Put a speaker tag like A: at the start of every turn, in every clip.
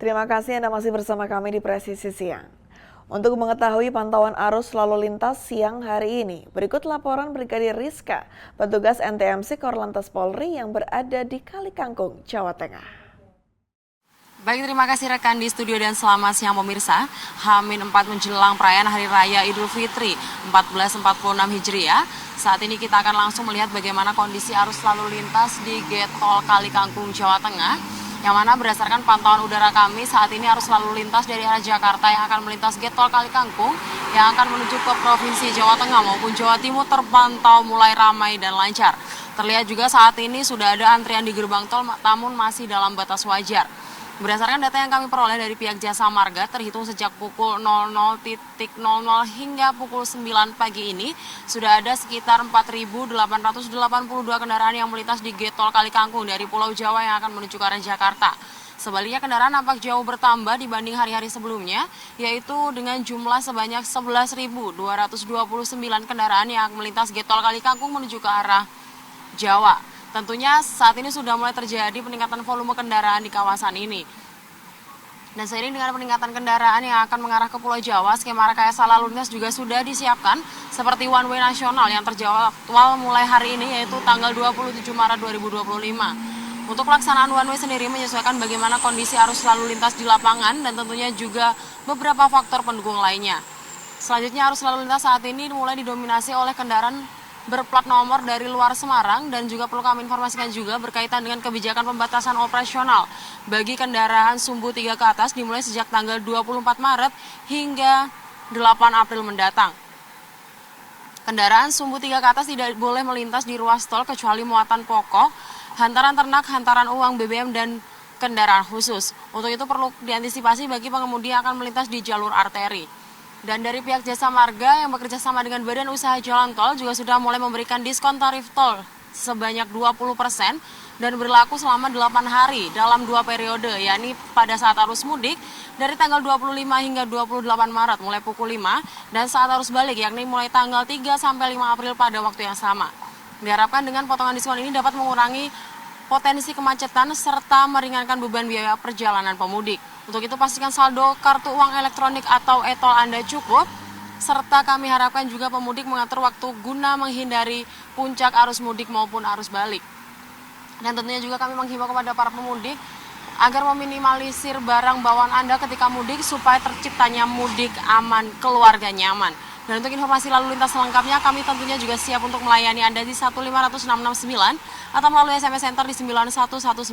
A: Terima kasih Anda masih bersama kami di Presisi Siang. Untuk mengetahui pantauan arus lalu lintas siang hari ini, berikut laporan Brigadir Rizka, petugas NTMC Korlantas Polri yang berada di Kali Kangkung, Jawa Tengah.
B: Baik, terima kasih rekan di studio dan selamat siang pemirsa. H-4 menjelang perayaan Hari Raya Idul Fitri 1446 Hijriah. Saat ini kita akan langsung melihat bagaimana kondisi arus lalu lintas di Gate Tol Kali Kangkung, Jawa Tengah. Yang mana berdasarkan pantauan udara kami saat ini arus lalu lintas dari arah Jakarta yang akan melintas Gate Tol Kali Kangkung yang akan menuju ke Provinsi Jawa Tengah maupun Jawa Timur terpantau mulai ramai dan lancar. Terlihat juga saat ini sudah ada antrian di gerbang tol namun masih dalam batas wajar. Berdasarkan data yang kami peroleh dari pihak Jasa Marga, terhitung sejak pukul 00.00 hingga pukul 9 pagi ini, sudah ada sekitar 4.882 kendaraan yang melintas di Gate Tol Kali Kangkung dari Pulau Jawa yang akan menuju ke arah Jakarta. Sebaliknya kendaraan nampak jauh bertambah dibanding hari-hari sebelumnya, yaitu dengan jumlah sebanyak 11.229 kendaraan yang melintas Gate Tol Kali Kangkung menuju ke arah Jawa. Tentunya saat ini sudah mulai terjadi peningkatan volume kendaraan di kawasan ini. Dan seiring dengan peningkatan kendaraan yang akan mengarah ke Pulau Jawa, skema rekayasa lalu lintas juga sudah disiapkan seperti one way nasional yang terjadwal mulai hari ini yaitu tanggal 27 Maret 2025. Untuk pelaksanaan one way sendiri menyesuaikan bagaimana kondisi arus lalu lintas di lapangan dan tentunya juga beberapa faktor pendukung lainnya. Selanjutnya arus lalu lintas saat ini mulai didominasi oleh kendaraan berplat nomor dari luar Semarang dan juga perlu kami informasikan juga berkaitan dengan kebijakan pembatasan operasional bagi kendaraan sumbu 3 ke atas dimulai sejak tanggal 24 Maret hingga 8 April mendatang. Kendaraan sumbu 3 ke atas tidak boleh melintas di ruas tol kecuali muatan pokok, hantaran ternak, hantaran uang BBM dan kendaraan khusus. Untuk itu perlu diantisipasi bagi pengemudi yang akan melintas di jalur arteri. Dan dari pihak Jasa Marga yang bekerja sama dengan Badan Usaha Jalan Tol juga sudah mulai memberikan diskon tarif tol sebanyak 20% dan berlaku selama 8 hari dalam 2 periode, yakni pada saat arus mudik dari tanggal 25 hingga 28 Maret mulai pukul 5 dan saat arus balik yakni mulai tanggal 3 sampai 5 April pada waktu yang sama. Diharapkan dengan potongan diskon ini dapat mengurangi potensi kemacetan serta meringankan beban biaya perjalanan pemudik. Untuk itu pastikan saldo kartu uang elektronik atau e-tol Anda cukup, serta kami harapkan juga pemudik mengatur waktu guna menghindari puncak arus mudik maupun arus balik. Dan tentunya juga kami menghimbau kepada para pemudik agar meminimalisir barang bawaan Anda ketika mudik supaya terciptanya mudik aman, keluarga nyaman. Dan untuk informasi lalu lintas selengkapnya, kami tentunya juga siap untuk melayani Anda di 15669 atau melalui SMS Center di 9119.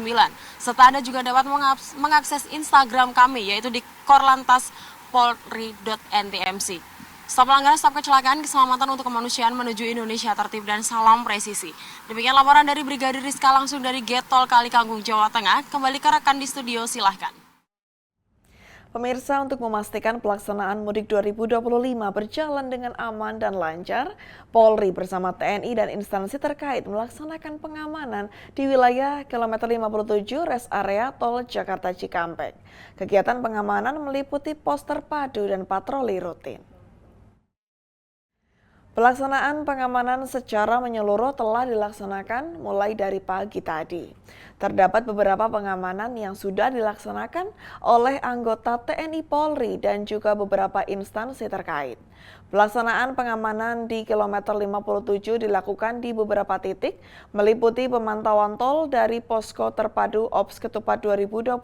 B: Serta Anda juga dapat mengakses Instagram kami, yaitu di korlantaspolri.ntmc. Stop pelanggaran, stop kecelakaan, keselamatan untuk kemanusiaan menuju Indonesia tertib dan salam presisi. Demikian laporan dari Brigadir Rizka langsung dari Gate Tol Kali Kangkung, Jawa Tengah. Kembali ke rekan di studio, silahkan.
A: Pemirsa, untuk memastikan pelaksanaan mudik 2025 berjalan dengan aman dan lancar, Polri bersama TNI dan instansi terkait melaksanakan pengamanan di wilayah kilometer 57 rest area tol Jakarta Cikampek. Kegiatan pengamanan meliputi pos terpadu dan patroli rutin. Pelaksanaan pengamanan secara menyeluruh telah dilaksanakan mulai dari pagi tadi. Terdapat beberapa pengamanan yang sudah dilaksanakan oleh anggota TNI Polri dan juga beberapa instansi terkait. Pelaksanaan pengamanan di kilometer 57 dilakukan di beberapa titik, meliputi pemantauan tol dari Posko Terpadu Ops Ketupat 2025,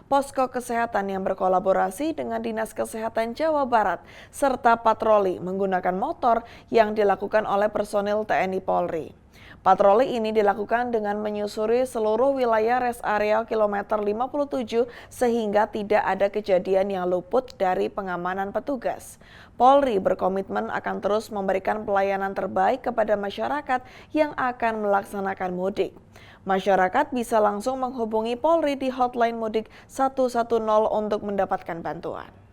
A: Posko Kesehatan yang berkolaborasi dengan Dinas Kesehatan Jawa Barat, serta patroli menggunakan motor yang dilakukan oleh personil TNI Polri. Patroli ini dilakukan dengan menyusuri seluruh wilayah rest area kilometer 57 sehingga tidak ada kejadian yang luput dari pengamanan petugas. Polri berkomitmen akan terus memberikan pelayanan terbaik kepada masyarakat yang akan melaksanakan mudik. Masyarakat bisa langsung menghubungi Polri di hotline mudik 110 untuk mendapatkan bantuan.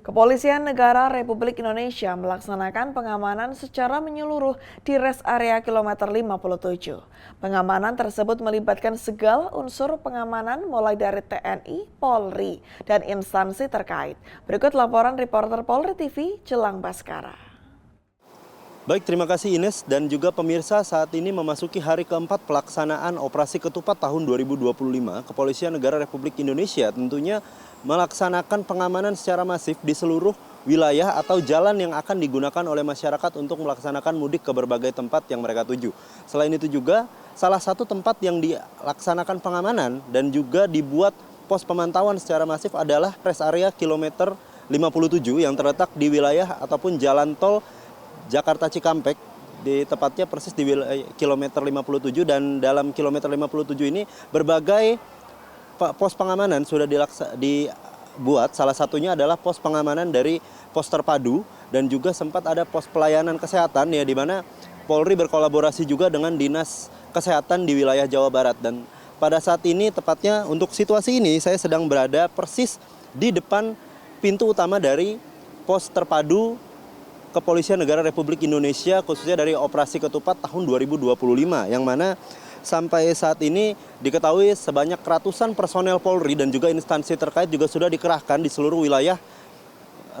A: Kepolisian Negara Republik Indonesia melaksanakan pengamanan secara menyeluruh di rest area kilometer 57. Pengamanan tersebut melibatkan segala unsur pengamanan mulai dari TNI, Polri, dan instansi terkait. Berikut laporan reporter Polri TV Jelang Baskara.
C: Baik, terima kasih Ines dan juga pemirsa. Saat ini memasuki hari keempat pelaksanaan Operasi Ketupat tahun 2025, Kepolisian Negara Republik Indonesia tentunya melaksanakan pengamanan secara masif di seluruh wilayah atau jalan yang akan digunakan oleh masyarakat untuk melaksanakan mudik ke berbagai tempat yang mereka tuju. Selain itu juga, salah satu tempat yang dilaksanakan pengamanan dan juga dibuat pos pemantauan secara masif adalah rest area kilometer 57 yang terletak di wilayah ataupun jalan tol Jakarta Cikampek, di tepatnya persis di kilometer 57, dan dalam kilometer 57 ini berbagai pos pengamanan sudah dibuat. Salah satunya adalah pos pengamanan dari pos terpadu dan juga sempat ada pos pelayanan kesehatan ya, di mana Polri berkolaborasi juga dengan Dinas Kesehatan di wilayah Jawa Barat. Dan pada saat ini tepatnya untuk situasi ini saya sedang berada persis di depan pintu utama dari pos terpadu Kepolisian Negara Republik Indonesia, khususnya dari Operasi Ketupat tahun 2025, yang mana sampai saat ini diketahui sebanyak ratusan personel Polri dan juga instansi terkait juga sudah dikerahkan di seluruh wilayah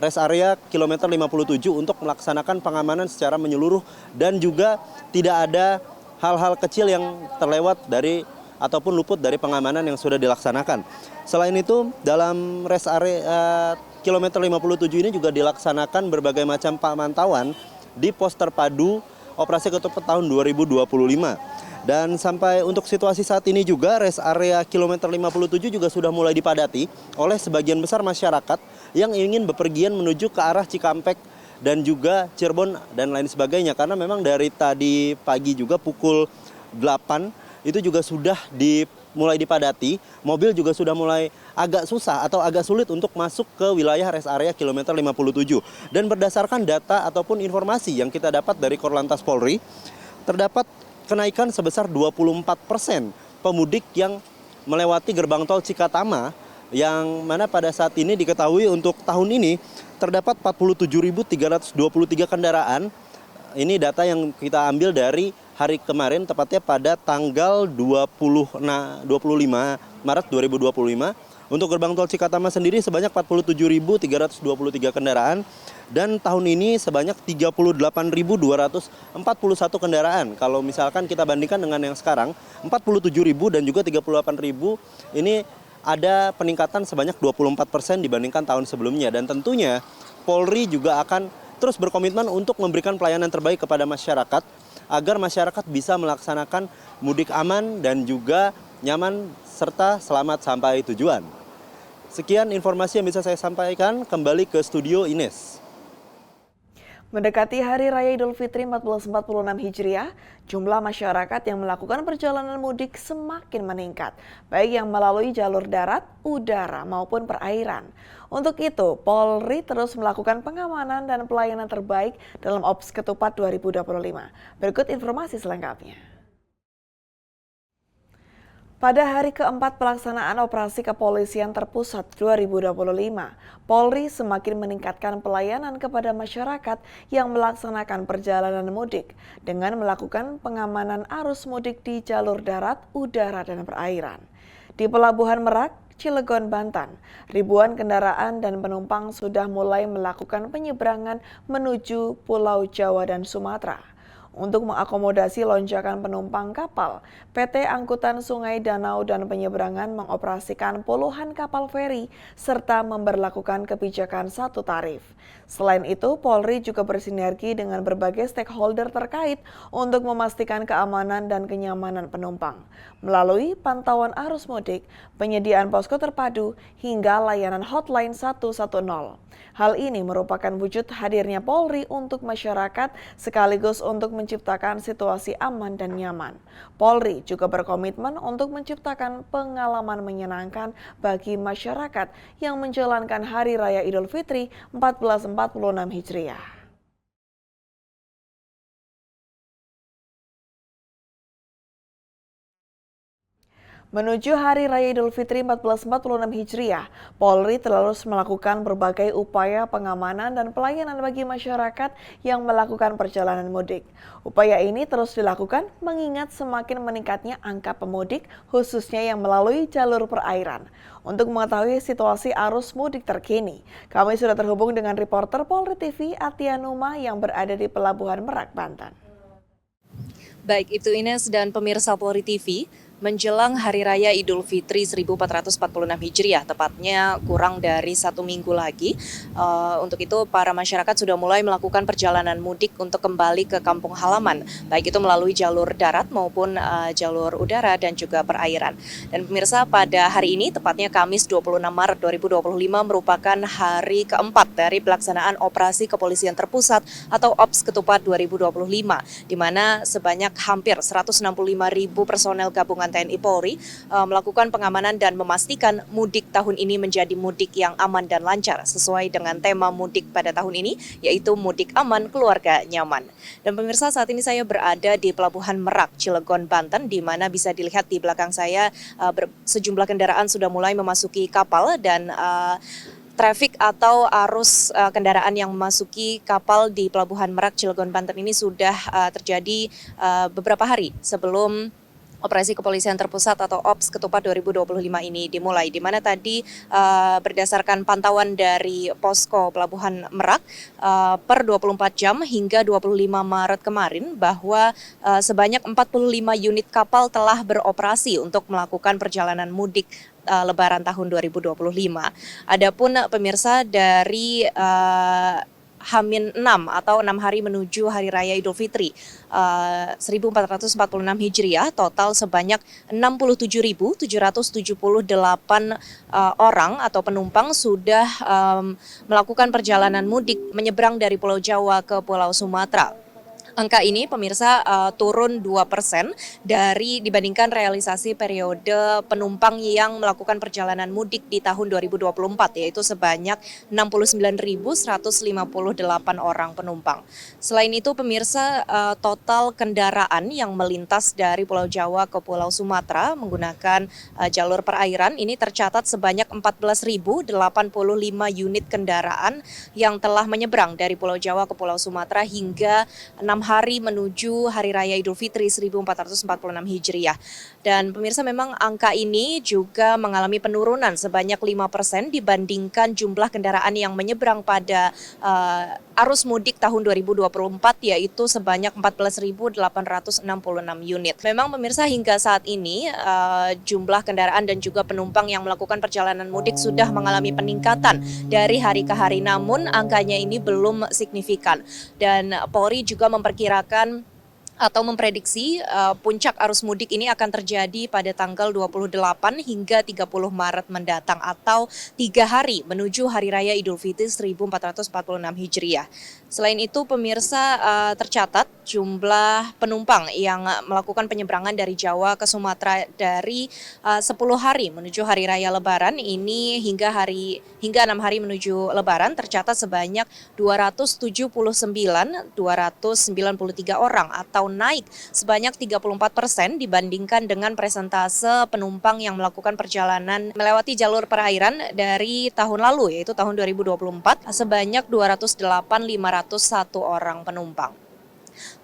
C: rest area kilometer 57 untuk melaksanakan pengamanan secara menyeluruh, dan juga tidak ada hal-hal kecil yang terlewat dari ataupun luput dari pengamanan yang sudah dilaksanakan. Selain itu, dalam rest area kilometer 57 ini juga dilaksanakan berbagai macam pemantauan di pos terpadu Operasi Ketupat tahun 2025. Dan sampai untuk situasi saat ini juga rest area kilometer 57 juga sudah mulai dipadati oleh sebagian besar masyarakat yang ingin bepergian menuju ke arah Cikampek dan juga Cirebon dan lain sebagainya. Karena memang dari tadi pagi juga pukul 8 itu juga sudah mulai dipadati, mobil juga sudah mulai agak susah atau agak sulit untuk masuk ke wilayah rest area kilometer 57. Dan berdasarkan data ataupun informasi yang kita dapat dari Korlantas Polri, terdapat kenaikan sebesar 24% pemudik yang melewati gerbang tol Cikatama, yang mana pada saat ini diketahui untuk tahun ini terdapat 47.323 kendaraan. Ini data yang kita ambil dari hari kemarin, tepatnya pada tanggal 25 Maret 2025. Untuk gerbang tol Cikatama sendiri sebanyak 47.323 kendaraan, dan tahun ini sebanyak 38.241 kendaraan. Kalau misalkan kita bandingkan dengan yang sekarang 47.000 dan juga 38.000, ini ada peningkatan sebanyak 24% dibandingkan tahun sebelumnya. Dan tentunya Polri juga akan terus berkomitmen untuk memberikan pelayanan terbaik kepada masyarakat agar masyarakat bisa melaksanakan mudik aman dan juga nyaman serta selamat sampai tujuan. Sekian informasi yang bisa saya sampaikan. Kembali ke studio Ines.
A: Mendekati Hari Raya Idul Fitri 1446 Hijriah, jumlah masyarakat yang melakukan perjalanan mudik semakin meningkat, baik yang melalui jalur darat, udara, maupun perairan. Untuk itu, Polri terus melakukan pengamanan dan pelayanan terbaik dalam Ops Ketupat 2025. Berikut informasi selengkapnya. Pada hari keempat pelaksanaan Operasi Kepolisian Terpusat 2025, Polri semakin meningkatkan pelayanan kepada masyarakat yang melaksanakan perjalanan mudik dengan melakukan pengamanan arus mudik di jalur darat, udara, dan perairan. Di Pelabuhan Merak, Cilegon, Banten, ribuan kendaraan dan penumpang sudah mulai melakukan penyeberangan menuju Pulau Jawa dan Sumatera. Untuk mengakomodasi lonjakan penumpang kapal, PT Angkutan Sungai Danau dan Penyeberangan mengoperasikan puluhan kapal feri serta memberlakukan kebijakan satu tarif. Selain itu, Polri juga bersinergi dengan berbagai stakeholder terkait untuk memastikan keamanan dan kenyamanan penumpang melalui pantauan arus mudik, penyediaan posko terpadu, hingga layanan hotline 110. Hal ini merupakan wujud hadirnya Polri untuk masyarakat sekaligus untuk menciptakan situasi aman dan nyaman. Polri juga berkomitmen untuk menciptakan pengalaman menyenangkan bagi masyarakat yang menjalankan Hari Raya Idul Fitri 1446 Hijriah. Menuju Hari Raya Idul Fitri 1446 Hijriah, Polri terus melakukan berbagai upaya pengamanan dan pelayanan bagi masyarakat yang melakukan perjalanan mudik. Upaya ini terus dilakukan mengingat semakin meningkatnya angka pemudik, khususnya yang melalui jalur perairan. Untuk mengetahui situasi arus mudik terkini, kami sudah terhubung dengan reporter Polri TV Atia Numa yang berada di Pelabuhan Merak, Banten.
D: Baik itu Ines dan pemirsa Polri TV, menjelang Hari Raya Idul Fitri 1446 Hijriah, tepatnya kurang dari 1 minggu lagi. Untuk itu para masyarakat sudah mulai melakukan perjalanan mudik untuk kembali ke kampung halaman, baik itu melalui jalur darat maupun jalur udara dan juga perairan. Dan pemirsa, pada hari ini, tepatnya Kamis 26 Maret 2025 merupakan hari keempat dari pelaksanaan Operasi Kepolisian Terpusat atau OPS Ketupat 2025, di mana sebanyak hampir 165.000 personel gabungan TNI Polri melakukan pengamanan dan memastikan mudik tahun ini menjadi mudik yang aman dan lancar sesuai dengan tema mudik pada tahun ini, yaitu mudik aman, keluarga nyaman. Dan pemirsa, saat ini saya berada di Pelabuhan Merak, Cilegon, Banten, di mana bisa dilihat di belakang saya sejumlah kendaraan sudah mulai memasuki kapal dan trafik atau arus kendaraan yang memasuki kapal di Pelabuhan Merak, Cilegon, Banten ini sudah terjadi beberapa hari sebelum Operasi Kepolisian Terpusat atau OPS Ketupat 2025 ini dimulai, di mana tadi berdasarkan pantauan dari Posko Pelabuhan Merak per 24 jam hingga 25 Maret kemarin bahwa sebanyak 45 unit kapal telah beroperasi untuk melakukan perjalanan mudik Lebaran tahun 2025. Adapun pemirsa dari H-6 atau 6 hari menuju Hari Raya Idul Fitri 1446 Hijriah, total sebanyak 67.778 orang atau penumpang sudah melakukan perjalanan mudik menyeberang dari Pulau Jawa ke Pulau Sumatera. Angka ini pemirsa turun 2% dibandingkan realisasi periode penumpang yang melakukan perjalanan mudik di tahun 2024, yaitu sebanyak 69.158 orang penumpang. Selain itu pemirsa, total kendaraan yang melintas dari Pulau Jawa ke Pulau Sumatera menggunakan jalur perairan ini tercatat sebanyak 14.085 unit kendaraan yang telah menyeberang dari Pulau Jawa ke Pulau Sumatera hingga 6 hari menuju Hari Raya Idul Fitri 1446 Hijriah. Dan pemirsa, memang angka ini juga mengalami penurunan sebanyak 5% dibandingkan jumlah kendaraan yang menyeberang pada arus mudik tahun 2024, yaitu sebanyak 14.866 unit. Memang pemirsa, hingga saat ini jumlah kendaraan dan juga penumpang yang melakukan perjalanan mudik sudah mengalami peningkatan dari hari ke hari, namun angkanya ini belum signifikan. Dan Polri juga memperkirakan atau memprediksi puncak arus mudik ini akan terjadi pada tanggal 28 hingga 30 Maret mendatang atau 3 hari menuju Hari Raya Idul Fitri 1446 Hijriah. Selain itu pemirsa, tercatat jumlah penumpang yang melakukan penyeberangan dari Jawa ke Sumatera dari 10 hari menuju Hari Raya Lebaran ini hingga 6 hari menuju Lebaran tercatat sebanyak 279.293 orang atau naik sebanyak 34% dibandingkan dengan persentase penumpang yang melakukan perjalanan melewati jalur perairan dari tahun lalu, yaitu tahun 2024 sebanyak 208.501 orang penumpang.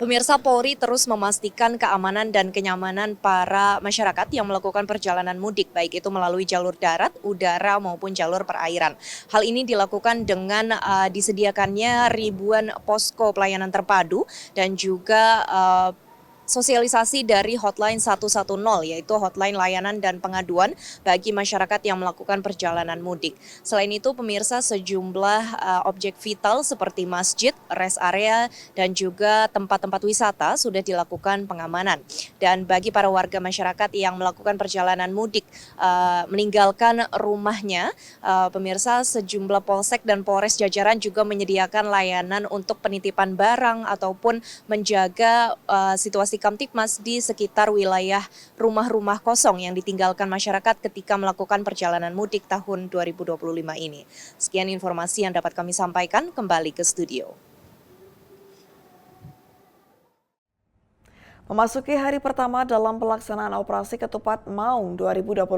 D: Pemirsa, Polri terus memastikan keamanan dan kenyamanan para masyarakat yang melakukan perjalanan mudik, baik itu melalui jalur darat, udara maupun jalur perairan. Hal ini dilakukan dengan disediakannya ribuan posko pelayanan terpadu dan juga sosialisasi dari hotline 110, yaitu hotline layanan dan pengaduan bagi masyarakat yang melakukan perjalanan mudik. Selain itu pemirsa, sejumlah objek vital seperti masjid, rest area, dan juga tempat-tempat wisata sudah dilakukan pengamanan. Dan bagi para warga masyarakat yang melakukan perjalanan mudik meninggalkan rumahnya, pemirsa, sejumlah polsek dan polres jajaran juga menyediakan layanan untuk penitipan barang ataupun menjaga situasi Kamtipmas di sekitar wilayah rumah-rumah kosong yang ditinggalkan masyarakat ketika melakukan perjalanan mudik tahun 2025 ini. Sekian informasi yang dapat kami sampaikan, kembali ke studio.
A: Memasuki hari pertama dalam pelaksanaan operasi Ketupat Maung 2025,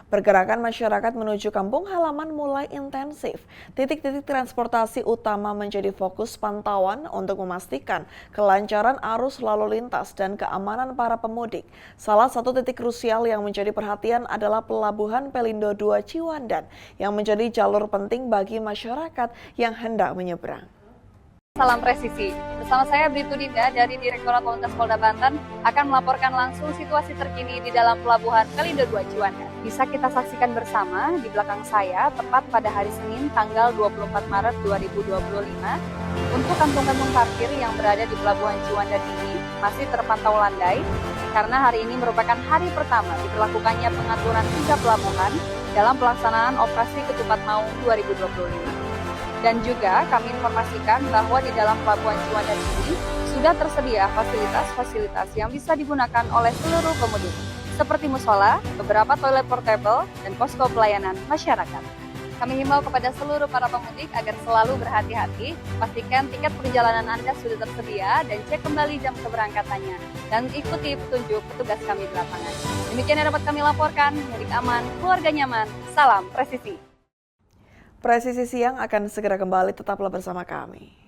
A: pergerakan masyarakat menuju kampung halaman mulai intensif. Titik-titik transportasi utama menjadi fokus pantauan untuk memastikan kelancaran arus lalu lintas dan keamanan para pemudik. Salah satu titik krusial yang menjadi perhatian adalah Pelabuhan Pelindo II Ciwandan yang menjadi jalur penting bagi masyarakat yang hendak menyeberang.
E: Salam presisi. Bersama saya Bribtu Dinda dari Direktorat Lalu Lintas Polda Banten akan melaporkan langsung situasi terkini di dalam Pelabuhan Pelindo II Ciwandan. Bisa kita saksikan bersama di belakang saya tepat pada hari Senin tanggal 24 Maret 2025 untuk kantung-kantung parkir yang berada di Pelabuhan Ciwandan ini masih terpantau landai karena hari ini merupakan hari pertama diberlakukannya pengaturan 3 pelabuhan dalam pelaksanaan operasi Ketupat Maung 2025. Dan juga kami informasikan bahwa di dalam Pelabuhan Ciwandan ini sudah tersedia fasilitas-fasilitas yang bisa digunakan oleh seluruh pemudik, seperti musola, beberapa toilet portable, dan posko pelayanan masyarakat. Kami himbau kepada seluruh para pemudik agar selalu berhati-hati, pastikan tiket perjalanan Anda sudah tersedia dan cek kembali jam keberangkatannya, dan ikuti petunjuk petugas kami di lapangan. Demikian yang dapat kami laporkan, mudik aman, keluarga nyaman, salam presisi.
A: Presisi Siang akan segera kembali, tetaplah bersama kami.